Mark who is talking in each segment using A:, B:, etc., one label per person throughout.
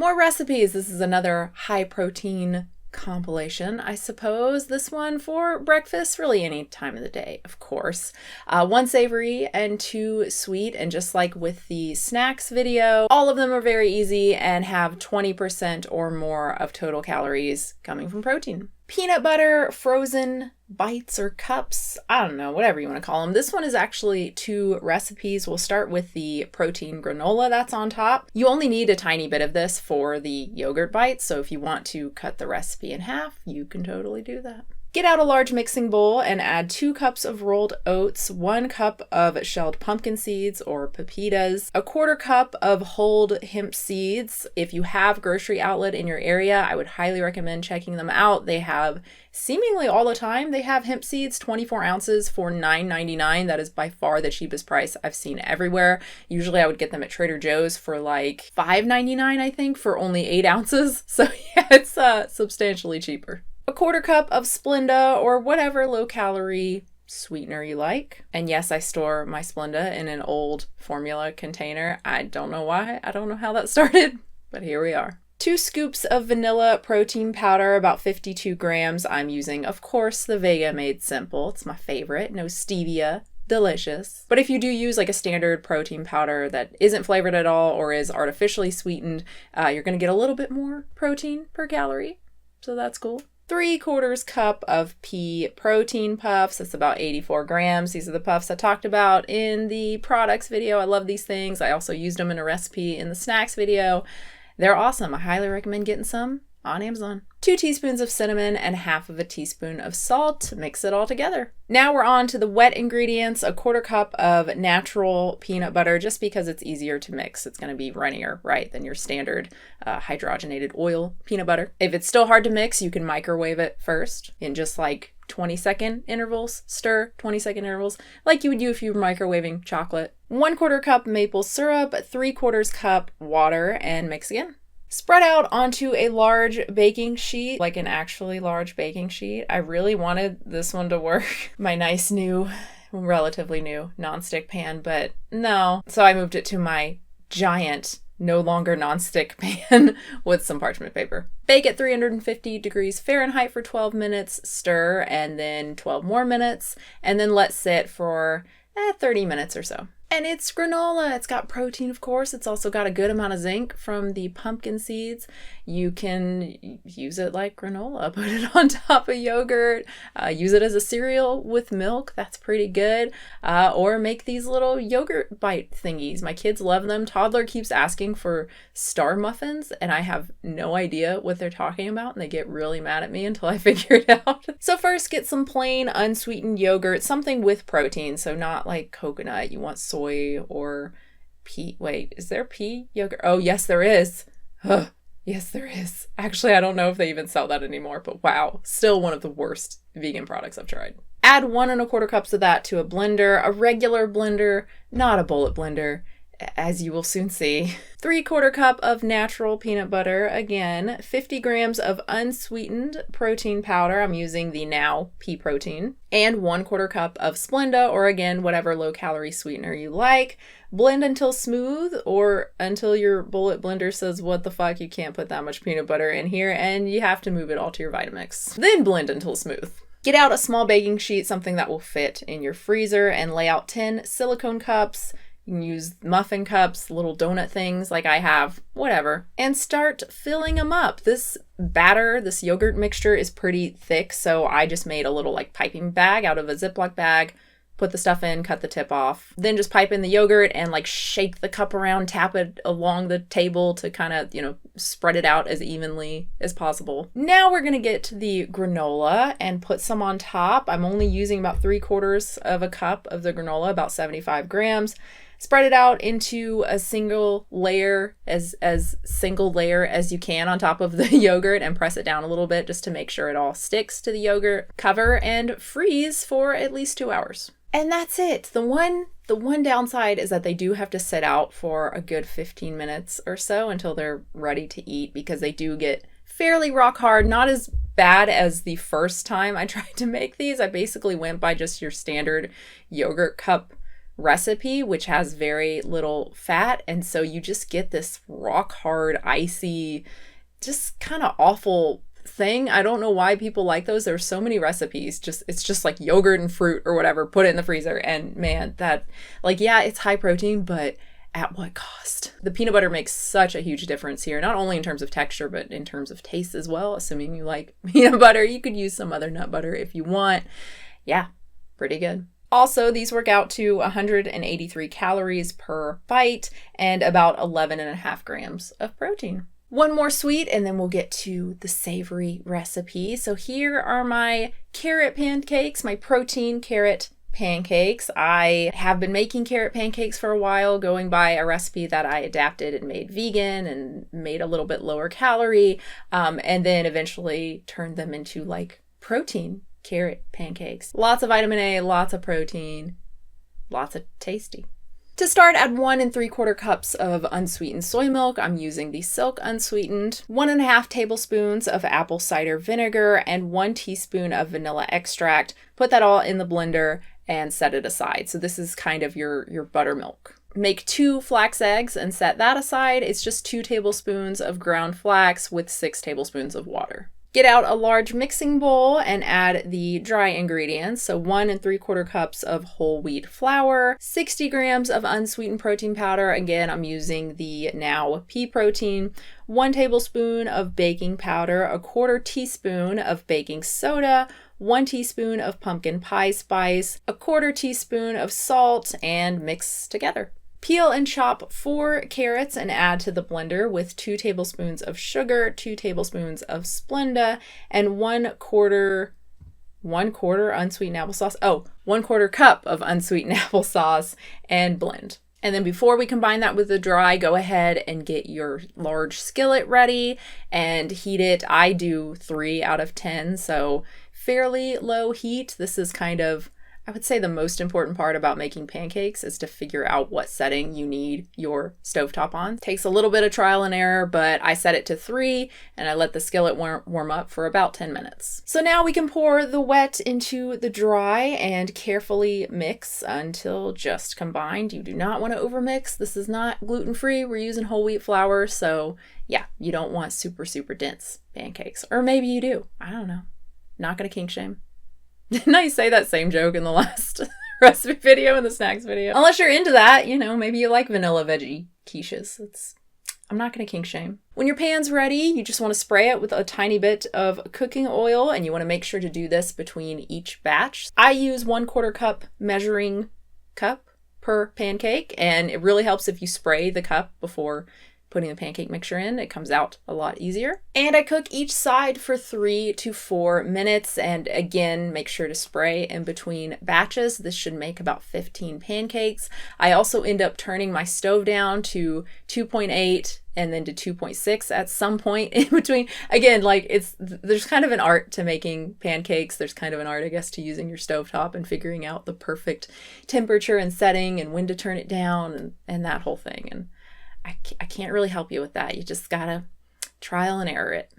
A: More recipes. This is another high protein compilation, I suppose. This one for breakfast, really any time of the day, of course. 1 savory and 2 sweet, and just like with the snacks video, all of them are very easy and have 20% or more of total calories coming from protein. Peanut butter frozen bites or cups, I don't know, whatever you want to call them. This one is actually 2 recipes. We'll start with the protein granola that's on top. You only need a tiny bit of this for the yogurt bites, so if you want to cut the recipe in half, you can totally do that. Get out a large mixing bowl and add 2 cups of rolled oats, 1 cup of shelled pumpkin seeds or pepitas, a 1/4 cup of whole hemp seeds. If you have grocery outlet in your area, I would highly recommend checking them out. They have seemingly all the time, they have hemp seeds, 24 ounces for $9.99. That is by far the cheapest price I've seen everywhere. Usually I would get them at Trader Joe's for like $5.99, I think, for only 8 ounces. So yeah, it's substantially cheaper. A 1/4 cup of Splenda or whatever low-calorie sweetener you like. And yes, I store my Splenda in an old formula container. I don't know why. I don't know how that started, but here we are. 2 scoops of vanilla protein powder, about 52 grams. I'm using, of course, the Vega Made Simple. It's my favorite. No stevia. Delicious. But if you do use like a standard protein powder that isn't flavored at all or is artificially sweetened, you're going to get a little bit more protein per calorie. So that's cool. 3/4 cup of pea protein puffs. That's about 84 grams. These are the puffs I talked about in the products video. I love these things. I also used them in a recipe in the snacks video. They're awesome. I highly recommend getting some on Amazon. 2 teaspoons of cinnamon and 1/2 teaspoon of salt. Mix it all together. Now we're on to the wet ingredients. A 1/4 cup of natural peanut butter, just because it's easier to mix. It's going to be runnier, right, than your standard hydrogenated oil peanut butter. If it's still hard to mix, you can microwave it first in just like 20-second intervals. Stir 20-second intervals, like you would do if you were microwaving chocolate. 1/4 cup maple syrup, 3/4 cup water, and mix again. Spread out onto a large baking sheet, like an actually large baking sheet. I really wanted this one to work. My nice new, relatively new nonstick pan, but no. So I moved it to my giant, no longer nonstick pan with some parchment paper. Bake at 350 degrees Fahrenheit for 12 minutes, stir, and then 12 more minutes, and then let sit for 30 minutes or so. And it's granola. It's got protein, of course. It's also got a good amount of zinc from the pumpkin seeds. You can use it like granola. Put it on top of yogurt. Use it as a cereal with milk. That's pretty good. Or make these little yogurt bite thingies. My kids love them. Toddler keeps asking for star muffins, and I have no idea what they're talking about, and they get really mad at me until I figure it out. So first, get some plain unsweetened yogurt, something with protein, so not like coconut. You want soy or pea. Wait, is there pea yogurt? Oh, yes, there is. Yes, there is. Actually, I don't know if they even sell that anymore, but wow, still one of the worst vegan products I've tried. Add 1 1/4 cups of that to a blender, a regular blender, not a bullet blender, as you will soon see. 3/4 cup of natural peanut butter, again, 50 grams of unsweetened protein powder. I'm using the Now pea protein, and 1/4 cup of Splenda, or again, whatever low calorie sweetener you like. Blend until smooth, or until your bullet blender says, what the fuck, you can't put that much peanut butter in here, and you have to move it all to your Vitamix. Then blend until smooth. Get out a small baking sheet, something that will fit in your freezer, and lay out 10 silicone cups. You can use muffin cups, little donut things like I have, whatever, and start filling them up. This batter, this yogurt mixture is pretty thick, so I just made a little like piping bag out of a Ziploc bag, put the stuff in, cut the tip off, then just pipe in the yogurt and like shake the cup around, tap it along the table to kind of, spread it out as evenly as possible. Now we're going to get to the granola and put some on top. I'm only using about 3/4 of a cup of the granola, about 75 grams. Spread it out into a single layer, as single layer as you can on top of the yogurt, and press it down a little bit just to make sure it all sticks to the yogurt. Cover and freeze for at least 2 hours. And that's it. The one downside is that they do have to sit out for a good 15 minutes or so until they're ready to eat, because they do get fairly rock hard. Not as bad as the first time I tried to make these. I basically went by just your standard yogurt cup recipe, which has very little fat. And so you just get this rock hard, icy, just kind of awful thing. I don't know why people like those. There's so many recipes. It's just like yogurt and fruit or whatever, put it in the freezer. And man, that, like, yeah, it's high protein, but at what cost? The peanut butter makes such a huge difference here, not only in terms of texture, but in terms of taste as well. Assuming you like peanut butter, you could use some other nut butter if you want. Yeah, pretty good. Also, these work out to 183 calories per bite and about 11.5 grams of protein. One more sweet and then we'll get to the savory recipe. So here are my carrot pancakes, my protein carrot pancakes. I have been making carrot pancakes for a while, going by a recipe that I adapted and made vegan and made a little bit lower calorie, and then eventually turned them into like protein carrot pancakes. Lots of vitamin A, lots of protein, lots of tasty. To start, add 1 3/4 cups of unsweetened soy milk. I'm using the Silk unsweetened, 1.5 tablespoons of apple cider vinegar, and 1 teaspoon of vanilla extract. Put that all in the blender and set it aside. So this is kind of your buttermilk. Make 2 flax eggs and set that aside. It's just 2 tablespoons of ground flax with 6 tablespoons of water. Get out a large mixing bowl and add the dry ingredients. So 1 3/4 cups of whole wheat flour, 60 grams of unsweetened protein powder. Again, I'm using the Now pea protein, 1 tablespoon of baking powder, 1/4 teaspoon of baking soda, 1 teaspoon of pumpkin pie spice, 1/4 teaspoon of salt, and mix together. Peel and chop 4 carrots and add to the blender with 2 tablespoons of sugar, 2 tablespoons of Splenda, and 1/4 unsweetened applesauce. Oh, 1/4 cup of unsweetened applesauce, and blend. And then before we combine that with the dry, go ahead and get your large skillet ready and heat it. I do 3 out of 10, so fairly low heat. This is kind of, I would say, the most important part about making pancakes is to figure out what setting you need your stovetop on. Takes a little bit of trial and error, but I set it to 3 and I let the skillet warm up for about 10 minutes. So now we can pour the wet into the dry and carefully mix until just combined. You do not want to overmix. This is not gluten-free. We're using whole wheat flour, so yeah, you don't want super, super dense pancakes. Or maybe you do. I don't know. Not gonna kink shame. Didn't I say that same joke in the last recipe video and the snacks video? Unless you're into that, you know, maybe you like vanilla veggie quiches. I'm not going to kink shame. When your pan's ready, you just want to spray it with a tiny bit of cooking oil, and you want to make sure to do this between each batch. I use 1/4 cup measuring cup per pancake, and it really helps if you spray the cup before putting the pancake mixture in. It comes out a lot easier. And I cook each side for 3 to 4 minutes. And again, make sure to spray in between batches. This should make about 15 pancakes. I also end up turning my stove down to 2.8 and then to 2.6 at some point in between. Again, like there's kind of an art to making pancakes. There's kind of an art, I guess, to using your stovetop and figuring out the perfect temperature and setting and when to turn it down and that whole thing. And I can't really help you with that. You just gotta trial and error it.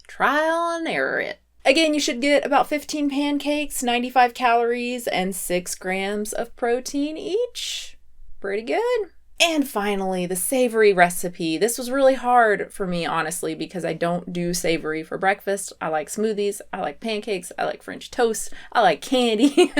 A: Trial and error it. Again, you should get about 15 pancakes, 95 calories, and 6 grams of protein each. Pretty good. And finally, the savory recipe. This was really hard for me, honestly, because I don't do savory for breakfast. I like smoothies, I like pancakes, I like French toast, I like candy.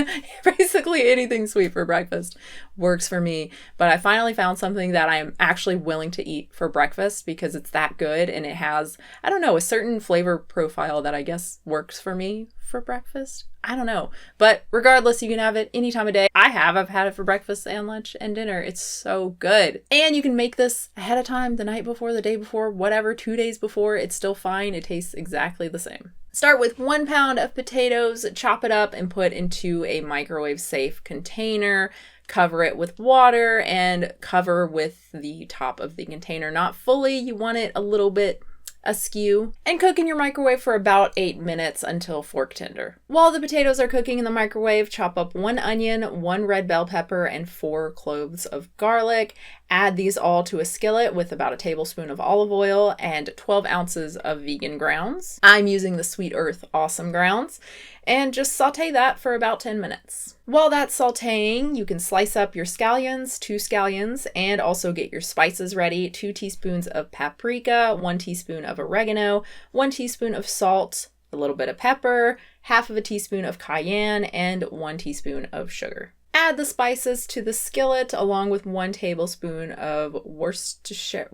A: Basically anything sweet for breakfast works for me. But I finally found something that I am actually willing to eat for breakfast because it's that good and it has, I don't know, a certain flavor profile that I guess works for me for breakfast. I don't know. But regardless, you can have it any time of day. I've had it for breakfast and lunch and dinner. It's so good. And you can make this ahead of time, the night before, the day before, whatever, 2 days before. It's still fine. It tastes exactly the same. Start with 1 pound of potatoes, chop it up and put into a microwave safe container. Cover it with water and cover with the top of the container. Not fully. You want it a little bit askew, and cook in your microwave for about 8 minutes until fork tender. While the potatoes are cooking in the microwave, chop up 1 onion, 1 red bell pepper, and 4 cloves of garlic. Add these all to a skillet with about a tablespoon of olive oil and 12 ounces of vegan grounds. I'm using the Sweet Earth Awesome grounds, and just saute that for about 10 minutes. While that's sauteing, you can slice up your scallions, 2 scallions, and also get your spices ready. 2 teaspoons of paprika, 1 teaspoon of oregano, 1 teaspoon of salt, a little bit of pepper, half of a teaspoon of cayenne, and 1 teaspoon of sugar. Add the spices to the skillet along with 1 tablespoon of Worcestershire.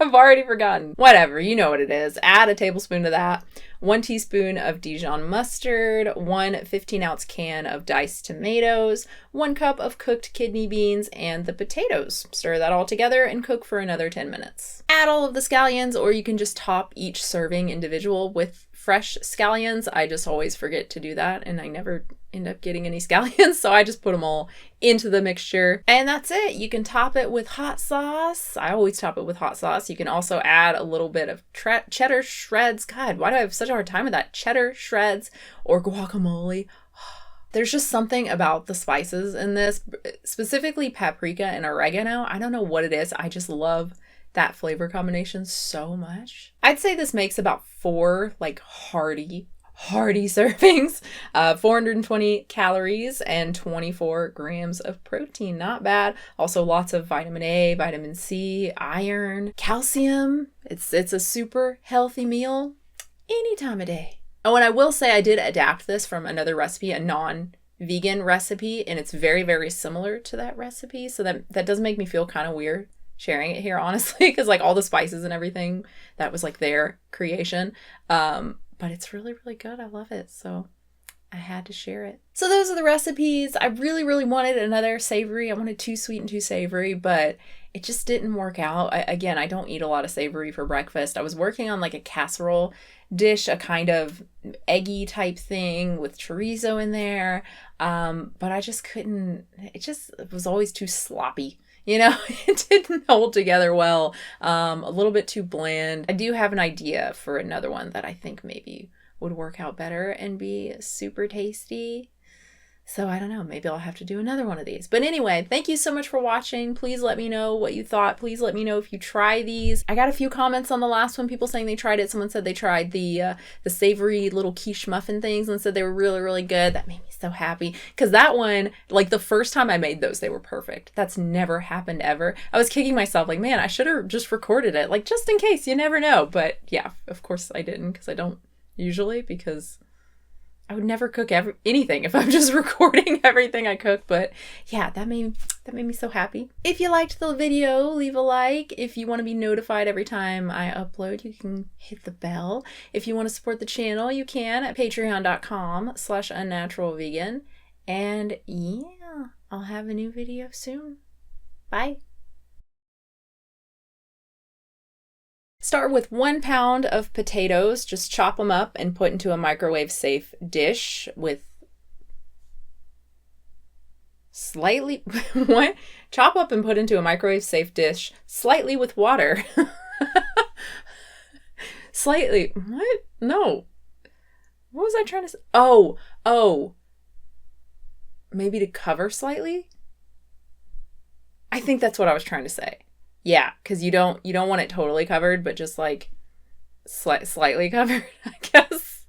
A: I've already forgotten. Whatever, you know what it is. Add a tablespoon of that. 1 teaspoon of Dijon mustard, 1 15-ounce can of diced tomatoes, 1 cup of cooked kidney beans, and the potatoes. Stir that all together and cook for another 10 minutes. Add all of the scallions, or you can just top each serving individual with fresh scallions. I just always forget to do that, and I never end up getting any scallions, so I just put them all into the mixture. And that's it. You can top it with hot sauce. I always top it with hot sauce. You can also add a little bit of cheddar shreds. God, why do I have such a hard time with that? Cheddar shreds or guacamole. There's just something about the spices in this, specifically paprika and oregano. I don't know what it is. I just love that flavor combination so much. I'd say this makes about 4 like hearty servings, 420 calories and 24 grams of protein. Not bad. Also lots of vitamin A, vitamin C, iron, calcium. It's a super healthy meal any time of day. Oh, and I will say I did adapt this from another recipe, a non-vegan recipe, and it's very, very similar to that recipe. So that does make me feel kind of weird sharing it here, honestly, because like all the spices and everything, that was like their creation. But it's really, really good. I love it. So I had to share it. So those are the recipes. I really, really wanted another savory. I wanted 2 sweet and 2 savory, but it just didn't work out. Again, I don't eat a lot of savory for breakfast. I was working on like a casserole dish, a kind of eggy type thing with chorizo in there. But I just couldn't, it was always too sloppy. You know, it didn't hold together well, a little bit too bland. I do have an idea for another one that I think maybe would work out better and be super tasty. So I don't know, maybe I'll have to do another one of these. But anyway, thank you so much for watching. Please let me know what you thought. Please let me know if you try these. I got a few comments on the last one, people saying they tried it. Someone said they tried the savory little quiche muffin things and said they were really, really good. That made me so happy. Because that one, like the first time I made those, they were perfect. That's never happened ever. I was kicking myself like, man, I should have just recorded it. Like just in case, you never know. But yeah, of course I didn't, because I don't usually, because I would never cook anything if I'm just recording everything I cook. But yeah, that made me so happy. If you liked the video, leave a like. If you want to be notified every time I upload, you can hit the bell. If you want to support the channel, you can at patreon.com/unnaturalvegan. And yeah, I'll have a new video soon. Bye. Start with 1 pound of potatoes. Just chop them up and put into a microwave safe dish with slightly, what? Chop up and put into a microwave safe dish slightly with water. Slightly, what? No. What was I trying to say? Oh. Maybe to cover slightly? I think that's what I was trying to say. Yeah, because you don't want it totally covered, but just like slightly covered, I guess.